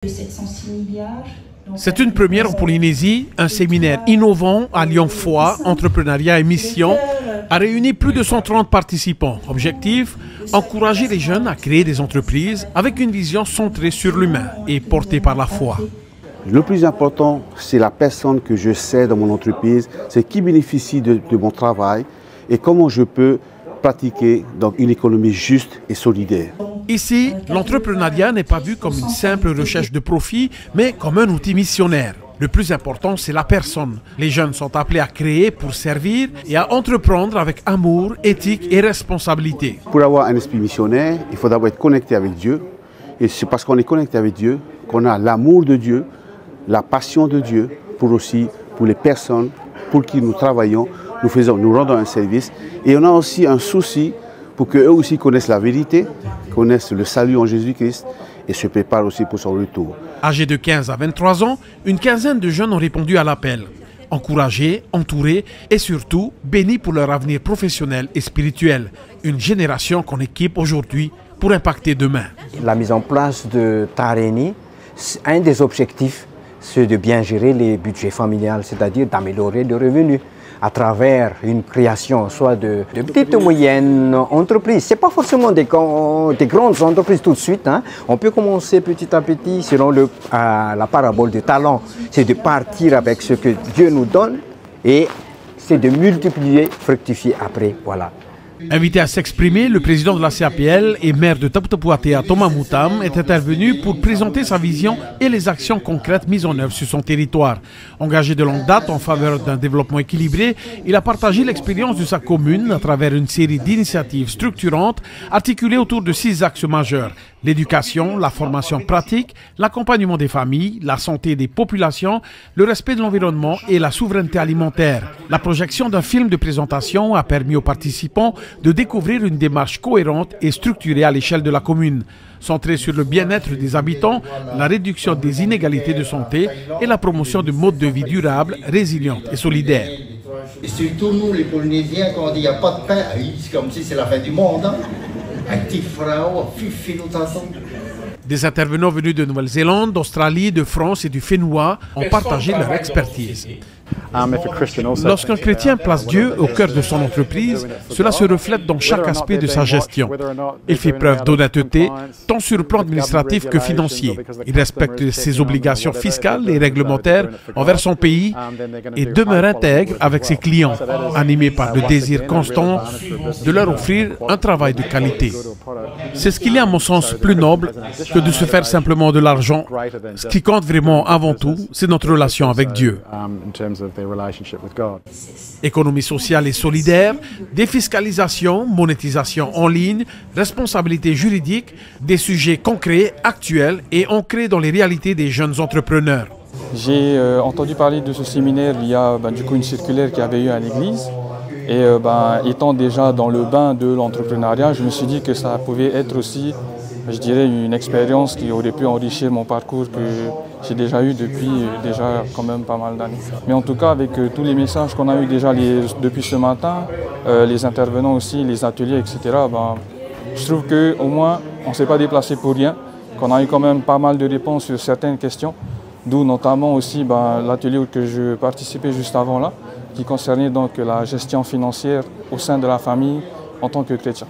706 milliards. C'est une première en Polynésie. Un séminaire innovant alliant foi, entrepreneuriat et mission a réuni plus de 130 participants. Objectif, encourager les jeunes à créer des entreprises avec une vision centrée sur l'humain et portée par la foi. Le plus important, c'est la personne que je sais dans mon entreprise, c'est qui bénéficie de mon travail et comment je peux pratiquer donc, une économie juste et solidaire. Ici, l'entrepreneuriat n'est pas vu comme une simple recherche de profit, mais comme un outil missionnaire. Le plus important, c'est la personne. Les jeunes sont appelés à créer pour servir et à entreprendre avec amour, éthique et responsabilité. Pour avoir un esprit missionnaire, il faut d'abord être connecté avec Dieu. Et c'est parce qu'on est connecté avec Dieu qu'on a l'amour de Dieu, la passion de Dieu pour les personnes pour qui nous travaillons, nous rendons un service. Et on a aussi un souci pour qu'eux aussi connaissent la vérité, connaissent le salut en Jésus-Christ et se préparent aussi pour son retour. Âgés de 15 à 23 ans, une quinzaine de jeunes ont répondu à l'appel. Encouragés, entourés et surtout bénis pour leur avenir professionnel et spirituel. Une génération qu'on équipe aujourd'hui pour impacter demain. La mise en place de Tareni, un des objectifs, c'est de bien gérer les budgets familiales, c'est-à-dire d'améliorer les revenus à travers une création soit de petites ou moyennes entreprises. Ce n'est pas forcément des grandes entreprises tout de suite. Hein. On peut commencer petit à petit selon la parabole de talent. C'est de partir avec ce que Dieu nous donne et c'est de multiplier, fructifier après. Voilà. Invité à s'exprimer, le président de la CAPL et maire de Taputapuatea, Thomas Moutam, est intervenu pour présenter sa vision et les actions concrètes mises en œuvre sur son territoire. Engagé de longue date en faveur d'un développement équilibré, il a partagé l'expérience de sa commune à travers une série d'initiatives structurantes articulées autour de 6 axes majeurs. L'éducation, la formation pratique, l'accompagnement des familles, la santé des populations, le respect de l'environnement et la souveraineté alimentaire. La projection d'un film de présentation a permis aux participants de découvrir une démarche cohérente et structurée à l'échelle de la commune, centrée sur le bien-être des habitants, la réduction des inégalités de santé et la promotion de modes de vie durables, résilients et solidaires. Et surtout nous les Polynésiens, quand on dit il n'y a pas de pain, c'est comme si c'est la fin du monde. Hein? Des intervenants venus de Nouvelle-Zélande, d'Australie, de France et du Fénois ont partagé leur expertise. Lorsqu'un chrétien place Dieu au cœur de son entreprise, cela se reflète dans chaque aspect de sa gestion. Il fait preuve d'honnêteté, tant sur le plan administratif que financier. Il respecte ses obligations fiscales et réglementaires envers son pays et demeure intègre avec ses clients, animé par le désir constant de leur offrir un travail de qualité. C'est ce qu'il est à mon sens plus noble que de se faire simplement de l'argent. Ce qui compte vraiment avant tout, c'est notre relation avec Dieu. Économie sociale et solidaire, défiscalisation, monétisation en ligne, responsabilité juridique, des sujets concrets, actuels et ancrés dans les réalités des jeunes entrepreneurs. J'ai entendu parler de ce séminaire, il y a du coup une circulaire qui avait eu à l'église. Et étant déjà dans le bain de l'entrepreneuriat, je me suis dit que ça pouvait être aussi, je dirais, une expérience qui aurait pu enrichir mon parcours que j'ai déjà eu depuis déjà quand même pas mal d'années. Mais en tout cas, avec tous les messages qu'on a eu déjà depuis ce matin, les intervenants aussi, les ateliers, etc., je trouve qu'au moins on ne s'est pas déplacé pour rien, qu'on a eu quand même pas mal de réponses sur certaines questions, d'où notamment aussi l'atelier que je participais juste avant là, qui concernait donc la gestion financière au sein de la famille en tant que chrétien.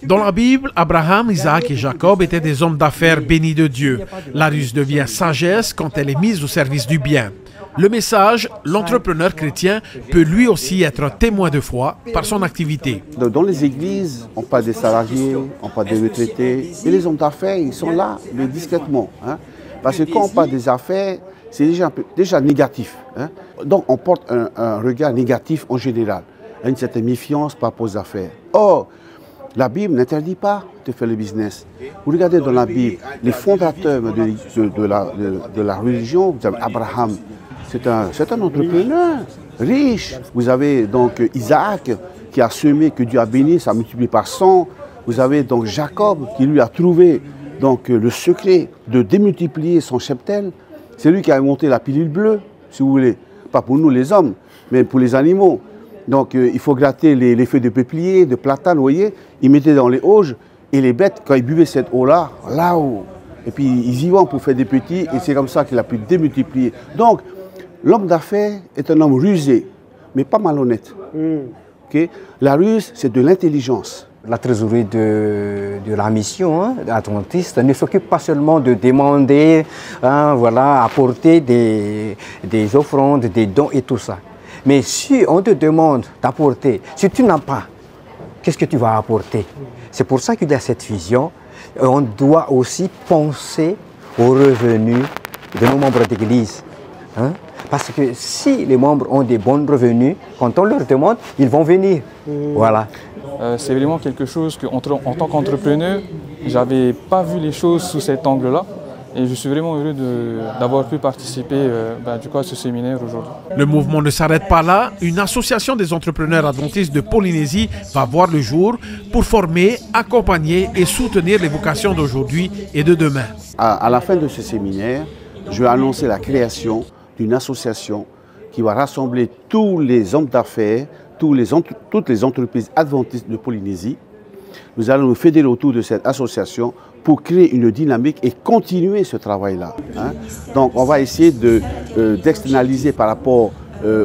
Dans la Bible, Abraham, Isaac et Jacob étaient des hommes d'affaires bénis de Dieu. La ruse devient sagesse quand elle est mise au service du bien. Le message, l'entrepreneur chrétien peut lui aussi être un témoin de foi par son activité. Dans les églises, on parle des salariés, on parle des retraités. Et les hommes d'affaires, ils sont là, mais discrètement. Hein? Parce que quand on parle des affaires, c'est déjà négatif. Hein? Donc on porte un regard négatif en général, une certaine méfiance par rapport aux affaires. Or, la Bible n'interdit pas de faire le business. Vous regardez dans la Bible, les fondateurs de la religion, vous avez Abraham, c'est un entrepreneur riche. Vous avez donc Isaac qui a semé, que Dieu a béni, ça a multiplié par 100. Vous avez donc Jacob qui lui a trouvé donc, le secret de démultiplier son cheptel. C'est lui qui a monté la pilule bleue, si vous voulez. Pas pour nous les hommes, mais pour les animaux. Donc il faut gratter les feuilles de peuplier, de platane, vous voyez. Ils mettaient dans les auges et les bêtes, quand ils buvaient cette eau-là, là-haut, Et puis ils y vont pour faire des petits et c'est comme ça qu'il a pu démultiplier. Donc l'homme d'affaires est un homme rusé, mais pas malhonnête. Okay? La ruse, c'est de l'intelligence. La trésorerie de la mission adventiste ne s'occupe pas seulement de demander, apporter des offrandes, des dons et tout ça. Mais si on te demande d'apporter, si tu n'as pas, qu'est-ce que tu vas apporter? C'est pour ça qu'il y a cette vision. On doit aussi penser aux revenus de nos membres d'église. Parce que si les membres ont des bons revenus, quand on leur demande, ils vont venir. Voilà. C'est vraiment quelque chose que, en tant qu'entrepreneur, je n'avais pas vu les choses sous cet angle-là. Et je suis vraiment heureux d'avoir pu participer à ce séminaire aujourd'hui. Le mouvement ne s'arrête pas là. Une association des entrepreneurs adventistes de Polynésie va voir le jour pour former, accompagner et soutenir les vocations d'aujourd'hui et de demain. À la fin de ce séminaire, je vais annoncer la création d'une association qui va rassembler tous les hommes d'affaires, toutes les entreprises adventistes de Polynésie. Nous allons nous fédérer autour de cette association pour créer une dynamique et continuer ce travail-là. Donc on va essayer d'externaliser par rapport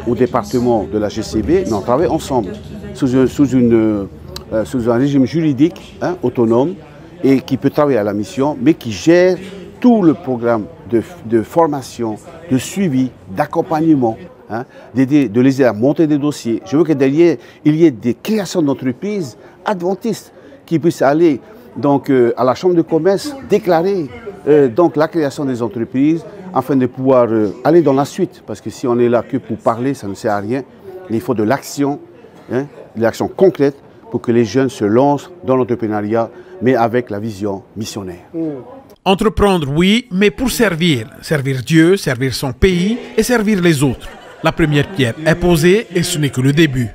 au département de la GCB, mais on travaille ensemble sous un régime juridique autonome et qui peut travailler à la mission, mais qui gère tout le programme de formation, de suivi, d'accompagnement, de les aider à monter des dossiers. Je veux que derrière, il y ait des créations d'entreprises adventistes qui puissent aller donc, à la Chambre de commerce, déclarer donc, la création des entreprises afin de pouvoir aller dans la suite. Parce que si on est là que pour parler, ça ne sert à rien. Il faut de l'action, de l'action concrète pour que les jeunes se lancent dans l'entrepreneuriat, mais avec la vision missionnaire. Entreprendre, oui, mais pour servir. Servir Dieu, servir son pays et servir les autres. La première pierre est posée et ce n'est que le début.